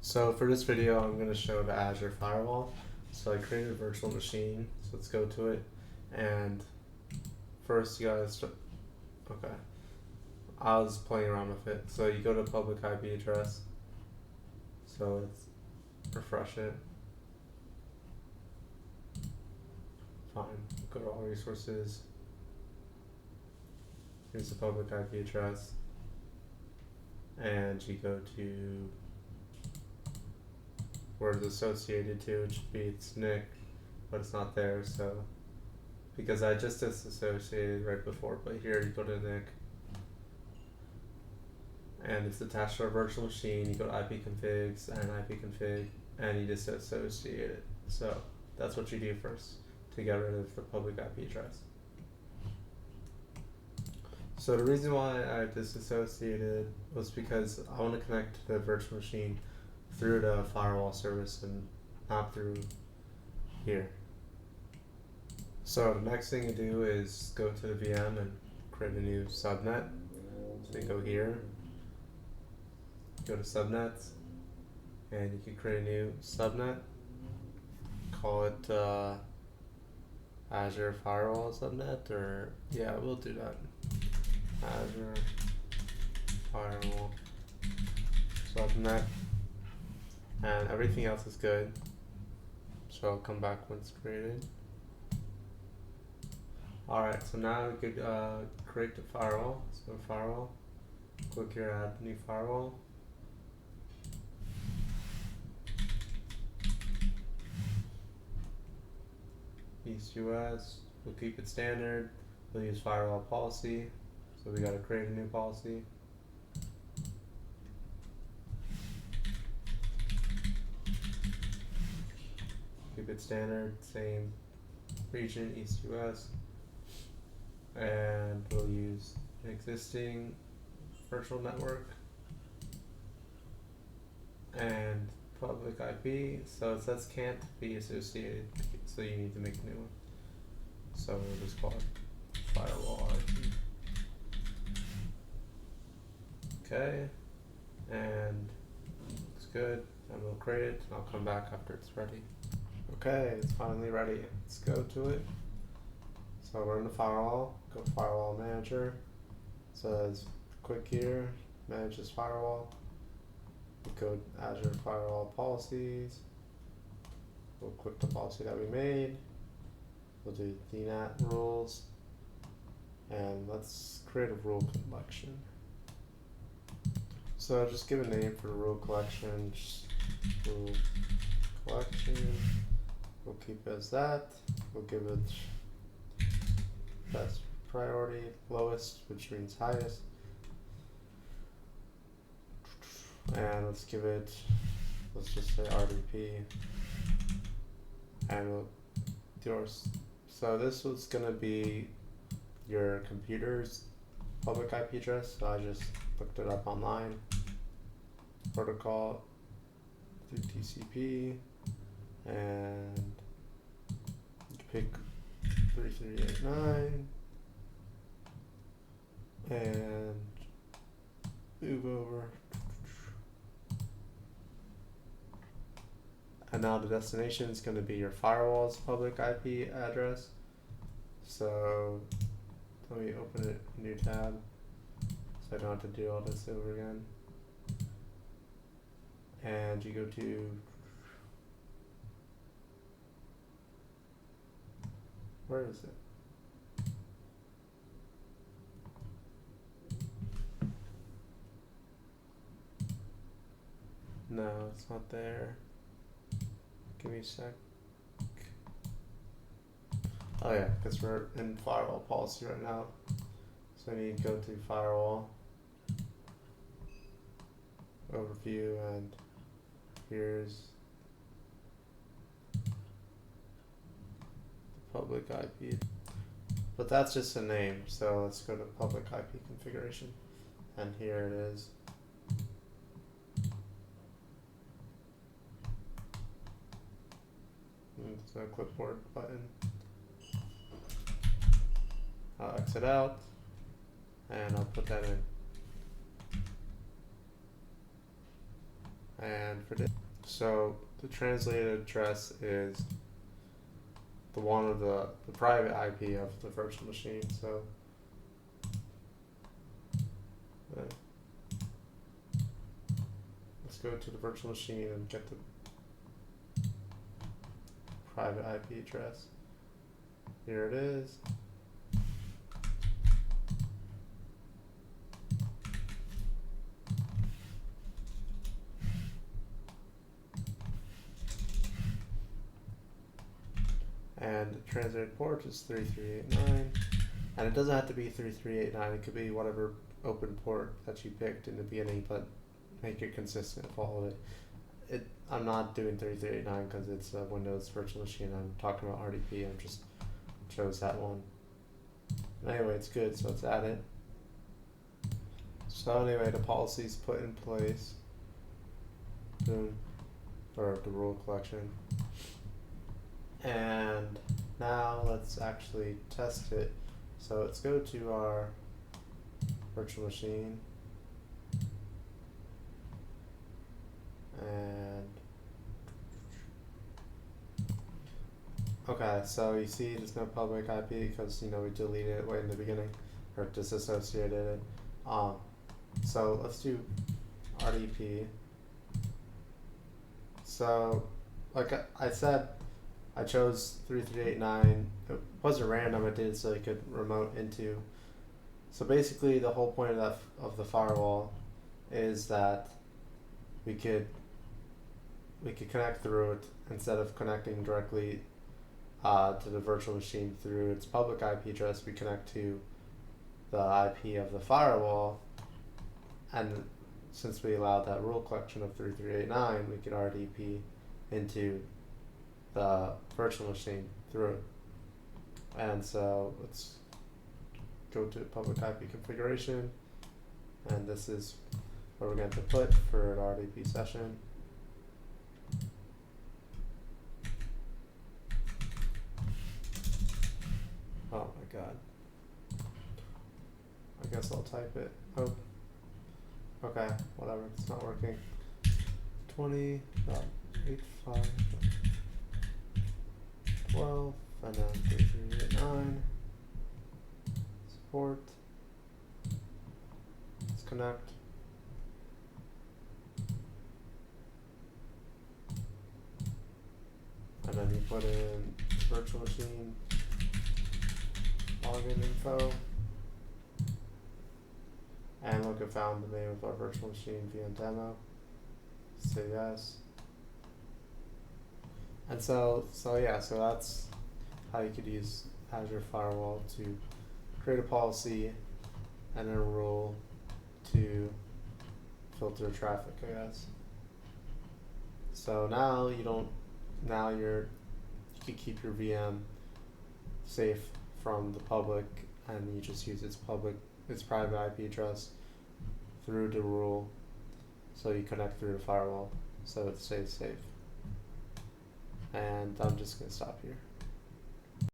So for this video, I'm going to show the Azure Firewall. So I created a virtual machine. So let's go to it. And first you guys, okay. I was playing around with it. So you go to public IP address. So let's refresh it. Fine. Go to all resources. Here's the public IP address. And you go to where it's associated to. It should be its NIC, but it's not there. So because I just disassociated right before, but here you go to NIC. And it's attached to our virtual machine. You go to ipconfigs and ipconfig, and you disassociate it. So that's what you do first to get rid of the public IP address. So the reason why I disassociated was because I want to connect to the virtual machine through the firewall service and not through here. So the next thing you do is go to the VM and create a new subnet. So you go here, go to subnets, and you can create a new subnet. Call it Azure Firewall subnet, or yeah, we'll do that. Azure Firewall subnet, and everything else is good. So I'll come back when it's created. Alright, so now we could create the firewall. So firewall, click here, add new firewall. East US, we'll keep it standard. We'll use firewall policy. So we gotta create a new policy. Keep it standard, same region, East US. And we'll use an existing virtual network and public IP. So it says can't be associated, so you need to make a new one. So we'll just call it firewall IP. Okay, and looks good, and we'll create it, and I'll come back after it's ready. Okay, it's finally ready. Let's go to it. So we're in the firewall, go to firewall manager. It says click here, manage this firewall. We'll go to Azure firewall policies. We'll click the policy that we made. We'll do DNAT rules. And let's create a rule collection. So just give a name for the rule collection. Just rule collection. We'll keep it as that. We'll give it best priority, lowest, which means highest. And let's give it, let's just say RDP. And we'll do our, so this was gonna be your computer's public IP address. So I just looked it up online. Protocol through TCP, and you pick 3389 and move over. And now the destination is going to be your firewall's public IP address. So let me open a new tab so I don't have to do all this over again. And you go to, where is it? No, it's not there. Give me a sec. Oh yeah, because we're in firewall policy right now. So I need to go to firewall, overview, and here's the public IP. But that's just a name, so let's go to public IP configuration. And here it is. It's a clipboard button. I'll exit out and I'll put that in. And for this, so the translated address is the one of the private IP of the virtual machine. So let's go to the virtual machine and get the private IP address. Here it is. And the translated port is 3389, and it doesn't have to be 3389. It could be whatever open port that you picked in the beginning, but make it consistent. Follow it. I'm not doing 3389 because it's a Windows virtual machine. I'm talking about RDP. I just chose that one. Anyway, it's good, so let's add it. So anyway, the policy is put in place. Boom. For the rule collection. And now let's actually test it. So let's go to our virtual machine. And okay, so you see there's no public IP because we deleted it way in the beginning or disassociated it. So let's do RDP. So like I said, I chose 3389. It wasn't random. I did it so I could remote into. So basically, the whole point of the firewall is that we could connect through it instead of connecting directly to the virtual machine through its public IP address. We connect to the IP of the firewall, and since we allowed that rule collection of 3389, we could RDP into the virtual machine through it. And so let's go to public IP configuration, and this is where we're going to put for an RDP session. Oh my god. I guess I'll type it. Oh. Okay, whatever, it's not working. 20.85. 12, and then 3389. Support. Let's connect. And then you put in virtual machine login info. And look, it found the name of our virtual machine VM demo. Say yes. And so that's how you could use Azure Firewall to create a policy and a rule to filter traffic, I guess. So now you can keep your VM safe from the public, and you just use its private IP address through the rule, so you connect through the firewall, so it stays safe. And I'm just going to stop here.